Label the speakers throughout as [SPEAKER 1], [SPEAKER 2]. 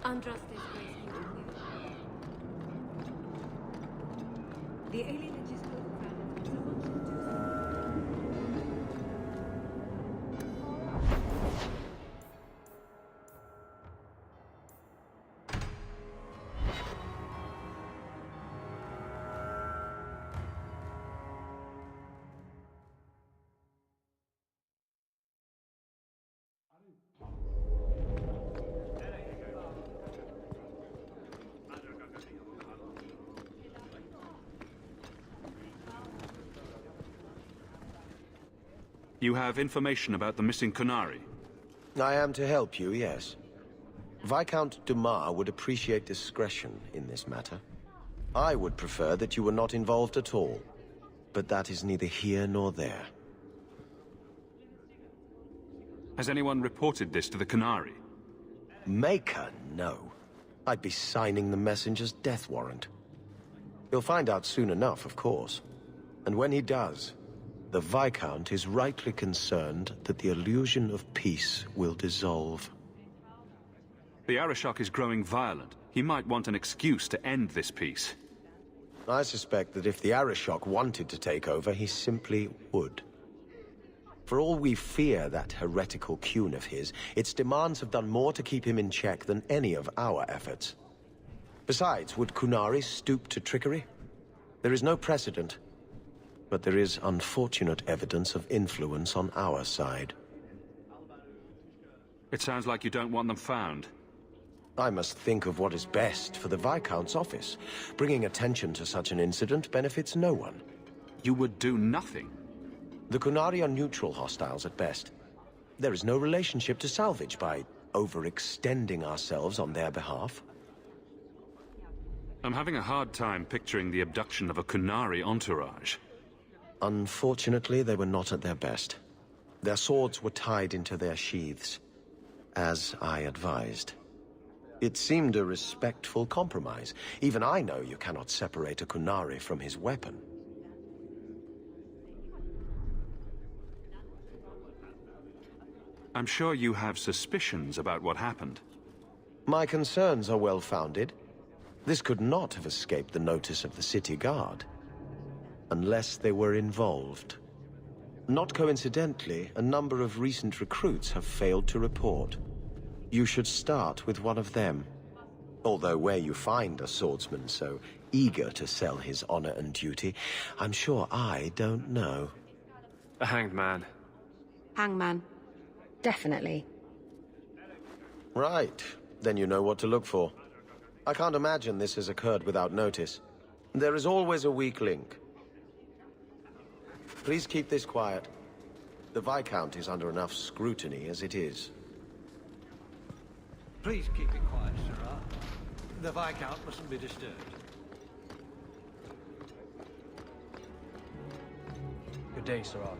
[SPEAKER 1] Untrust is gracing you. The alienage is overcrowded. Someone should do something.
[SPEAKER 2] You have information about the missing Qunari?
[SPEAKER 3] I am to help you, yes. Viscount Dumas would appreciate discretion in this matter. I would prefer that you were not involved at all, but that is neither here nor there.
[SPEAKER 2] Has anyone reported this to the Qunari?
[SPEAKER 3] Maker, no. I'd be signing the messenger's death warrant. He'll find out soon enough, of course. And when he does, the Viscount is rightly concerned that the illusion of peace will dissolve.
[SPEAKER 2] The Arishok is growing violent. He might want an excuse to end this peace.
[SPEAKER 3] I suspect that if the Arishok wanted to take over, he simply would. For all we fear that heretical Qun of his, its demands have done more to keep him in check than any of our efforts. Besides, would Qunari stoop to trickery? There is no precedent. But there is unfortunate evidence of influence on our side.
[SPEAKER 2] It sounds like you don't want them found.
[SPEAKER 3] I must think of what is best for the Viscount's office. Bringing attention to such an incident benefits no one.
[SPEAKER 2] You would do nothing?
[SPEAKER 3] The Qunari are neutral hostiles at best. There is no relationship to salvage by overextending ourselves on their behalf.
[SPEAKER 2] I'm having a hard time picturing the abduction of a Qunari entourage.
[SPEAKER 3] Unfortunately, they were not at their best. Their swords were tied into their sheaths, as I advised. It seemed a respectful compromise. Even I know you cannot separate a Qunari from his weapon.
[SPEAKER 2] I'm sure you have suspicions about what happened.
[SPEAKER 3] My concerns are well-founded. This could not have escaped the notice of the city guard. Unless they were involved. Not coincidentally, a number of recent recruits have failed to report. You should start with one of them. Although where you find a swordsman so eager to sell his honor and duty, I'm sure I don't know.
[SPEAKER 4] A hanged man.
[SPEAKER 5] Hangman. Definitely.
[SPEAKER 3] Right. Then you know what to look for. I can't imagine this has occurred without notice. There is always a weak link. Please keep this quiet. The Viscount is under enough scrutiny as it is.
[SPEAKER 6] Please keep it quiet, Sirrah. The Viscount mustn't be disturbed.
[SPEAKER 4] Good day, Sirrah.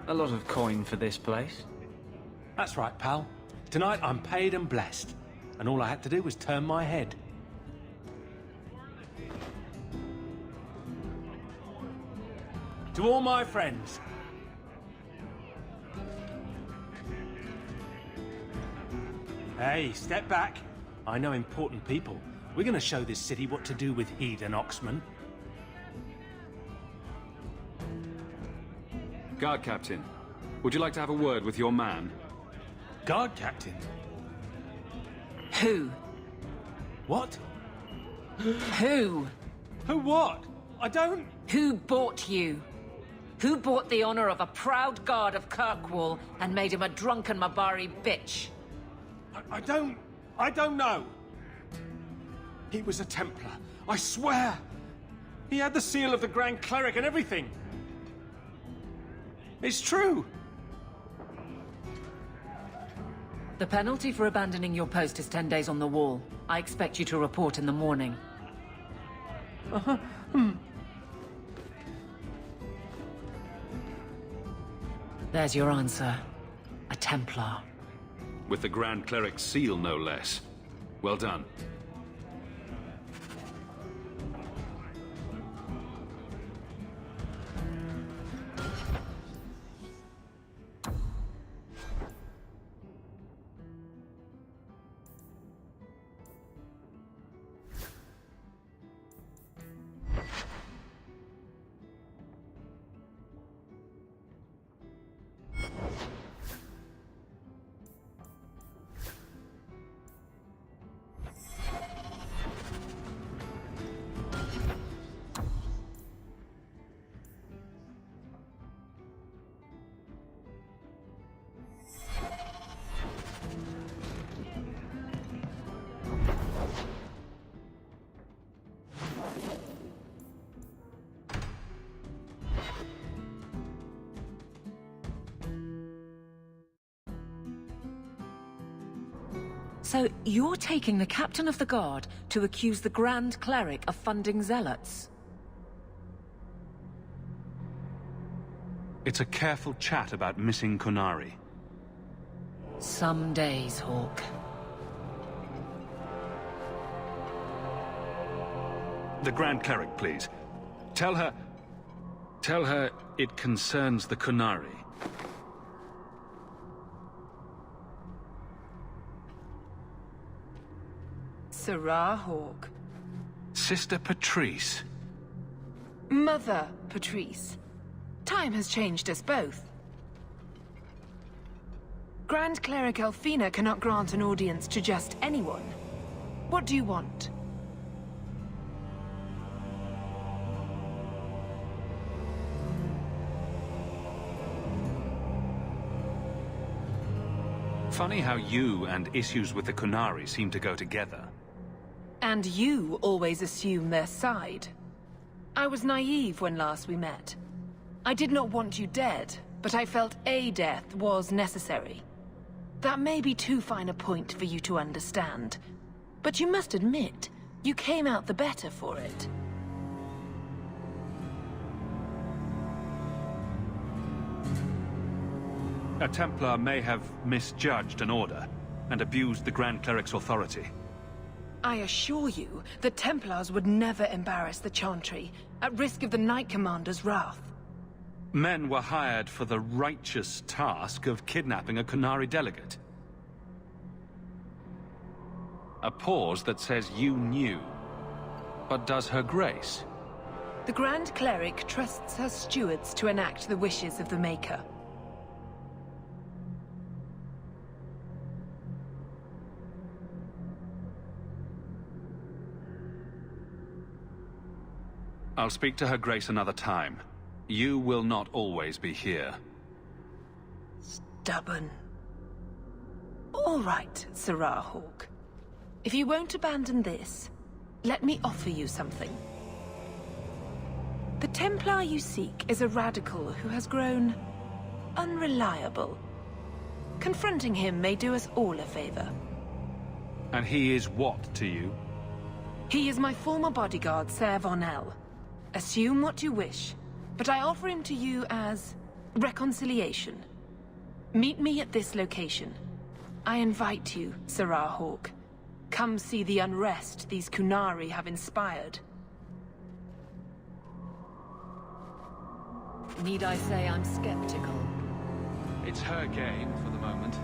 [SPEAKER 7] A lot of coin for this place.
[SPEAKER 4] That's right, pal. Tonight I'm paid and blessed. And all I had to do was turn my head. To all my friends. Hey, step back. I know important people. We're gonna show this city what to do with heathen oxmen.
[SPEAKER 2] Guard Captain, would you like to have a word with your man?
[SPEAKER 4] Guard captain?
[SPEAKER 5] Who?
[SPEAKER 4] What?
[SPEAKER 8] Who?
[SPEAKER 4] Who what? I don't...
[SPEAKER 8] Who bought you? Who bought the honor of a proud guard of Kirkwall and made him a drunken Mabari bitch?
[SPEAKER 4] I don't know. He was a Templar, I swear. He had the seal of the Grand Cleric and everything. It's true.
[SPEAKER 8] The penalty for abandoning your post is 10 days on the wall. I expect you to report in the morning. There's your answer. A Templar.
[SPEAKER 2] With the Grand Cleric's seal, no less. Well done.
[SPEAKER 8] So, you're taking the Captain of the Guard to accuse the Grand Cleric of funding zealots?
[SPEAKER 2] It's a careful chat about missing Qunari.
[SPEAKER 8] Some days, Hawke.
[SPEAKER 2] The Grand Cleric, please. Tell her it concerns the Qunari.
[SPEAKER 9] Sarah Hawke.
[SPEAKER 2] Sister Patrice.
[SPEAKER 9] Mother Patrice. Time has changed us both. Grand Cleric Elfina cannot grant an audience to just anyone. What do you want?
[SPEAKER 2] Funny how you and issues with the Qunari seem to go together.
[SPEAKER 9] And you always assume their side. I was naive when last we met. I did not want you dead, but I felt a death was necessary. That may be too fine a point for you to understand, but you must admit, you came out the better for it.
[SPEAKER 2] A Templar may have misjudged an order and abused the Grand Cleric's authority.
[SPEAKER 9] I assure you, the Templars would never embarrass the Chantry, at risk of the Knight Commander's wrath.
[SPEAKER 2] Men were hired for the righteous task of kidnapping a Qunari delegate. A pause that says you knew. But does her grace?
[SPEAKER 9] The Grand Cleric trusts her stewards to enact the wishes of the Maker.
[SPEAKER 2] I'll speak to her grace another time. You will not always be here.
[SPEAKER 9] Stubborn. All right, Sarah Hawke. If you won't abandon this, let me offer you something. The Templar you seek is a radical who has grown unreliable. Confronting him may do us all a favor.
[SPEAKER 2] And he is what to you?
[SPEAKER 9] He is my former bodyguard, Ser Von L. Assume what you wish, but I offer him to you as reconciliation. Meet me at this location. I invite you, Sarah Hawke. Come see the unrest these Qunari have inspired.
[SPEAKER 8] Need I say I'm skeptical?
[SPEAKER 2] It's her game for the moment.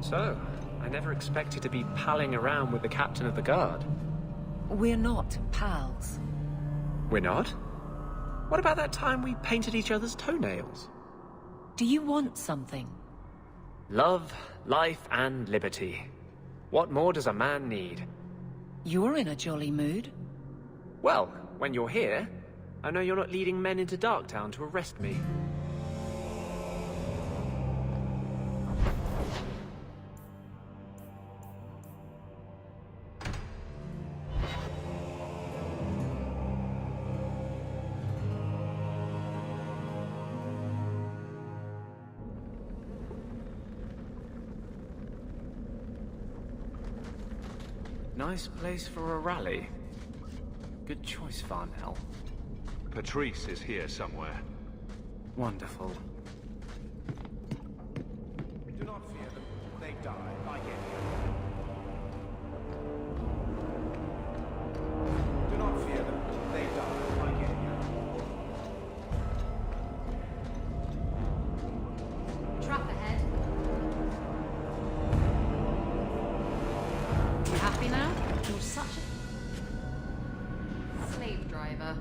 [SPEAKER 10] So, I never expected to be palling around with the captain of the guard.
[SPEAKER 8] We're not pals.
[SPEAKER 10] We're not? What about that time we painted each other's toenails?
[SPEAKER 8] Do you want something?
[SPEAKER 10] Love, life, and liberty. What more does a man need?
[SPEAKER 8] You're in a jolly mood.
[SPEAKER 10] Well, when you're here, I know you're not leading men into Darktown to arrest me. Nice place for a rally. Good choice, Varnell.
[SPEAKER 2] Patrice is here somewhere.
[SPEAKER 10] Wonderful.
[SPEAKER 6] Do not fear them. They die like any. Do not fear them. They die like any.
[SPEAKER 5] Trap ahead.
[SPEAKER 8] You happy now?
[SPEAKER 5] You're such a slave driver.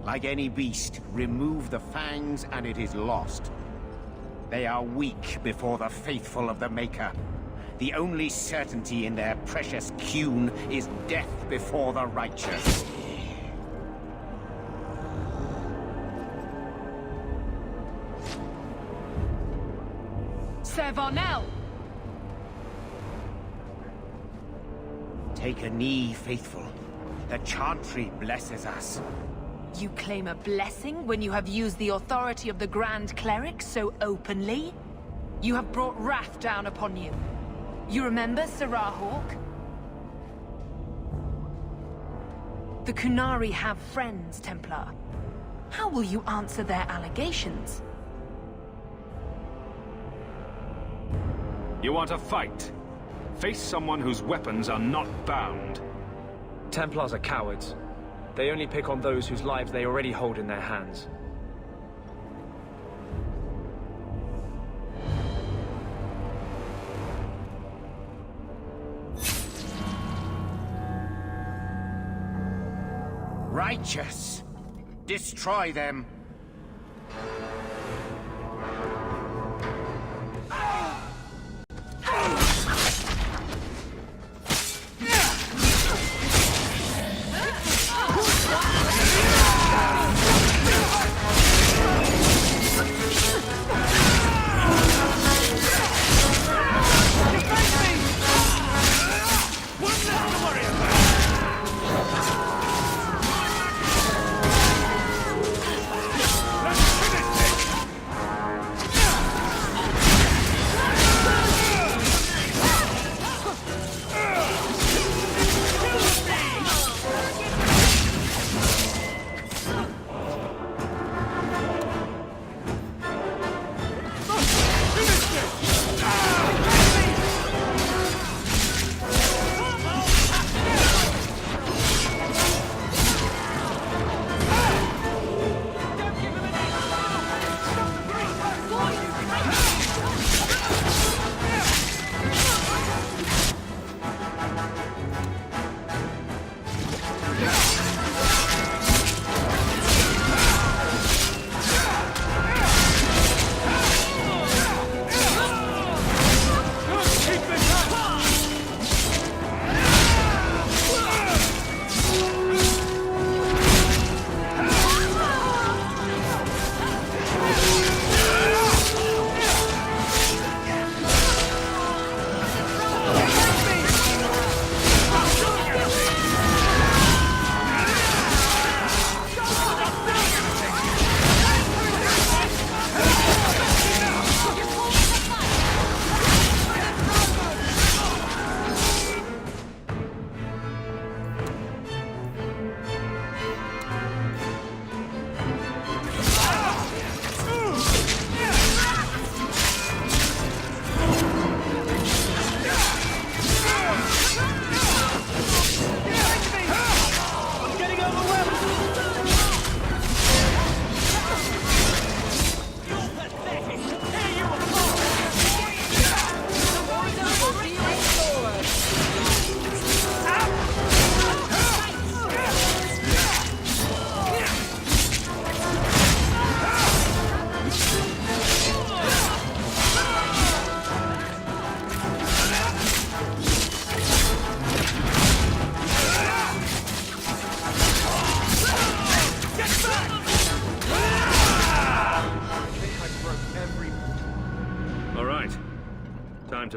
[SPEAKER 11] Like any beast, remove the fangs and it is lost. They are weak before the faithful of the Maker. The only certainty in their precious Qun is death before the righteous.
[SPEAKER 9] Sir Varnell!
[SPEAKER 11] Take a knee, faithful. The Chantry blesses us.
[SPEAKER 9] You claim a blessing when you have used the authority of the Grand Cleric so openly? You have brought wrath down upon you. You remember Sirrah Hawke? The Qunari have friends, Templar. How will you answer their allegations?
[SPEAKER 2] You want a fight? Face someone whose weapons are not bound.
[SPEAKER 10] Templars are cowards. They only pick on those whose lives they already hold in their hands.
[SPEAKER 11] Righteous! Destroy them!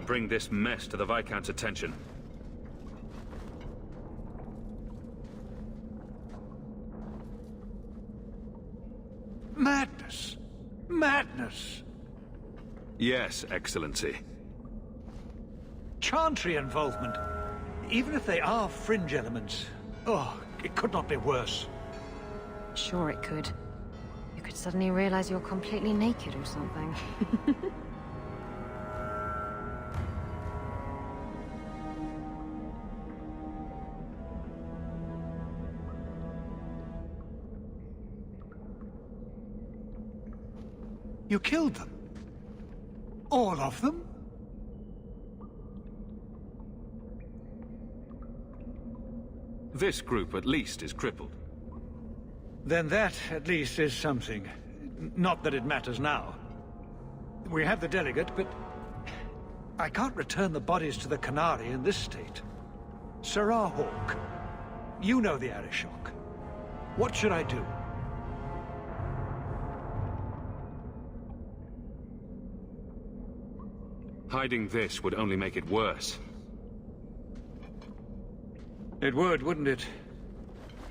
[SPEAKER 2] bring this mess to the Viscount's attention.
[SPEAKER 6] Madness! Madness!
[SPEAKER 2] Yes, Excellency.
[SPEAKER 6] Chantry involvement. Even if they are fringe elements. Oh, it could not be worse.
[SPEAKER 12] Sure it could. You could suddenly realize you're completely naked or something.
[SPEAKER 6] You killed them? All of them?
[SPEAKER 2] This group, at least, is crippled.
[SPEAKER 6] Then that, at least, is something. Not that it matters now. We have the delegate, but I can't return the bodies to the Qunari in this state. Sirrah Hawke, you know the Arishok. What should I do?
[SPEAKER 2] Hiding this would only make it worse.
[SPEAKER 6] It would, wouldn't it?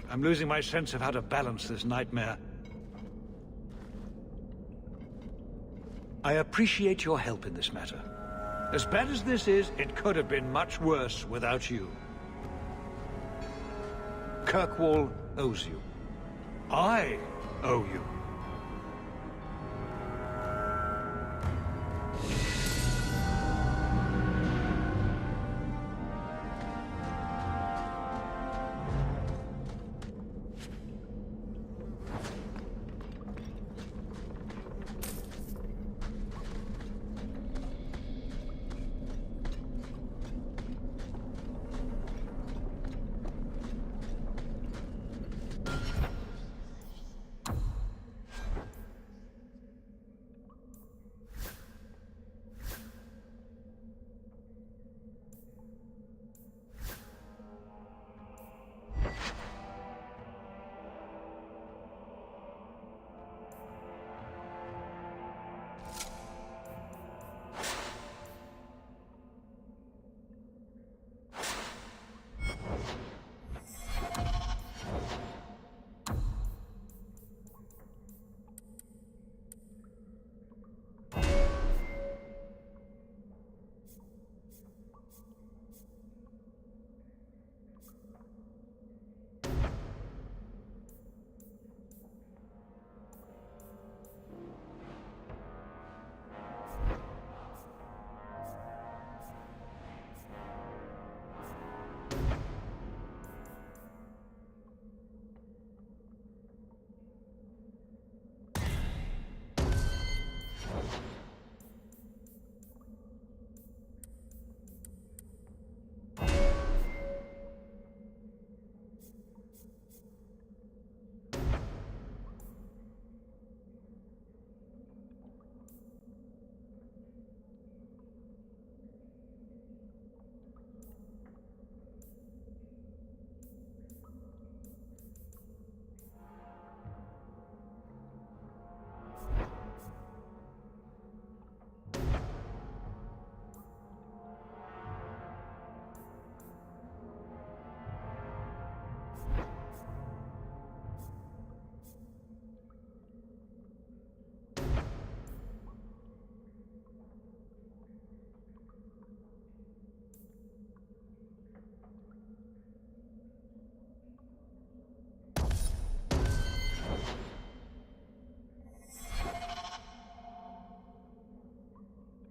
[SPEAKER 6] I'm losing my sense of how to balance this nightmare. I appreciate your help in this matter. As bad as this is, it could have been much worse without you. Kirkwall owes you. I owe you.